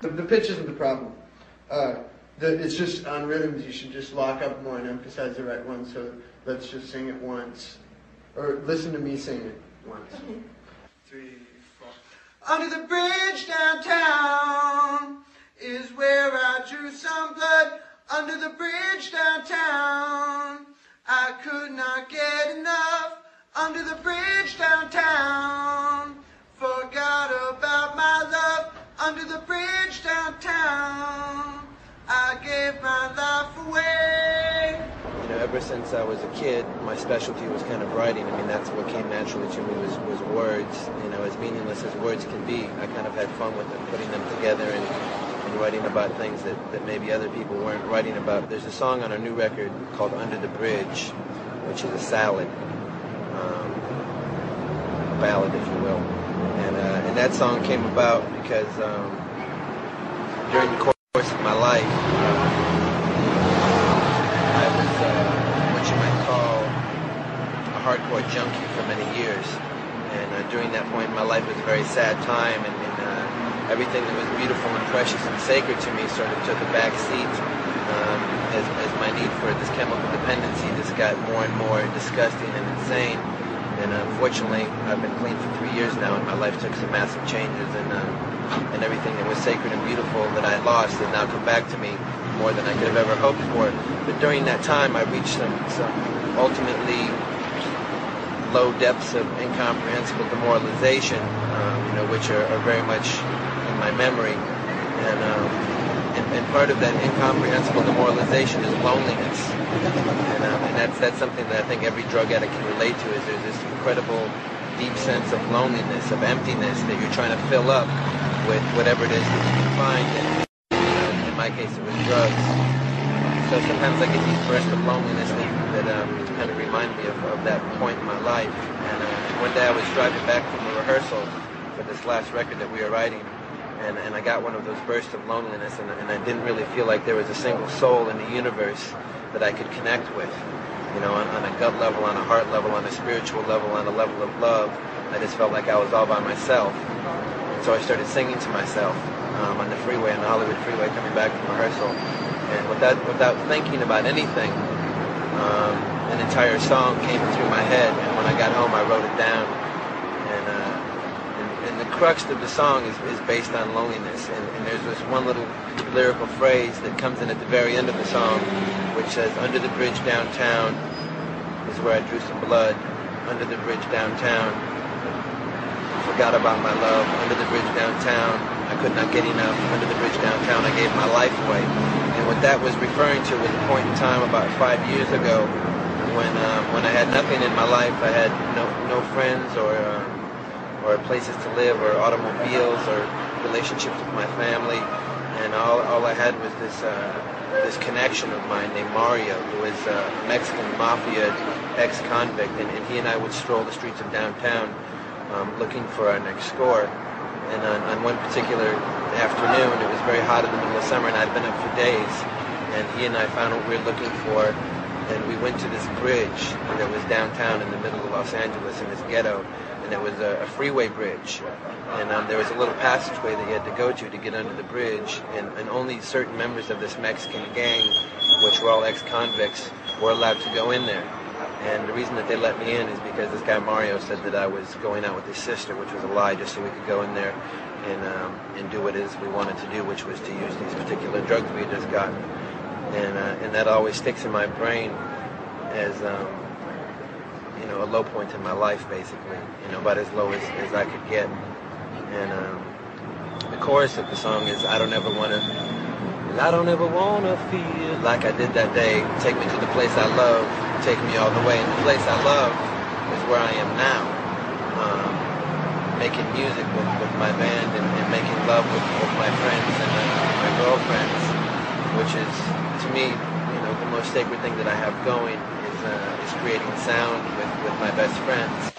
The pitch isn't the problem. It's just on rhythms you should just lock up more and emphasize the right one, so let's just sing it once. Or listen to me sing it once. 3, 4. Under the bridge downtown is where I drew some blood. Under the bridge downtown I could not get enough. Under the bridge downtown forgot about my love. Under the bridge downtown I gave my life away. You know, ever since I was a kid, my specialty was kind of writing. I mean, that's what came naturally to me was words. You know, as meaningless as words can be, I kind of had fun with them, putting them together and writing about things that maybe other people weren't writing about. There's a song on our new record called Under the Bridge, which is a salad, a ballad, if you will. And that song came about because during the course of my life, I was what you might call a hardcore junkie for many years. And during that point in my life, it was a very sad time, and everything that was beautiful and precious and sacred to me sort of took a back seat as my need for this chemical dependency just got more and more disgusting and insane. And unfortunately, I've been clean for 3 years now, and my life took some massive changes, and everything that was sacred and beautiful that I had lost has now come back to me more than I could have ever hoped for. But during that time, I reached some ultimately low depths of incomprehensible demoralization, which are very much in my memory. And part of that incomprehensible demoralization is loneliness. And that's something that I think every drug addict can relate to, is there's this incredible deep sense of loneliness, of emptiness that you're trying to fill up with whatever it is that you can find. And in my case, it was drugs. So sometimes I get these bursts of loneliness that kind of remind me of that point in my life. And one day I was driving back from a rehearsal for this last record that we were writing, and I got one of those bursts of loneliness, and I didn't really feel like there was a single soul in the universe that I could connect with. You know, on a gut level, on a heart level, on a spiritual level, on a level of love. I just felt like I was all by myself. And so I started singing to myself on the freeway, on the Hollywood freeway, coming back from rehearsal. And without thinking about anything, an entire song came through my head. And when I got home, I wrote it down. And the crux of the song is based on loneliness. And there's this one little lyrical phrase that comes in at the very end of the song, which says, "Under the bridge downtown is where I drew some blood. Under the bridge downtown, forgot about my love. Under the bridge downtown, I could not get enough. Under the bridge downtown, I gave my life away." And what that was referring to was a point in time about 5 years ago when I had nothing in my life. I had no friends or places to live, or automobiles, or relationships with my family, and all I had was this connection of mine named Mario, who was a Mexican mafia ex-convict, and he and I would stroll the streets of downtown looking for our next score. And on one particular afternoon, it was very hot in the middle of summer, and I'd been up for days, and he and I found what we were looking for, and we went to this bridge that was downtown in the middle of Los Angeles, in this ghetto, and it was a freeway bridge, and there was a little passageway that you had to go to get under the bridge, and only certain members of this Mexican gang, which were all ex-convicts, were allowed to go in there. And the reason that they let me in is because this guy Mario said that I was going out with his sister, which was a lie, just so we could go in there and do what it is we wanted to do, which was to use these particular drugs we had just gotten. And that always sticks in my brain as a low point in my life, basically, about as low as I could get. And the chorus of the song is, I don't ever want to feel like I did that day. Take me to the place I love, take me all the way. And the place I love is where I am now, making music with my band and making love with my friends and my girlfriends, which is, to me, the most sacred thing that I have going is creating sound with my best friends.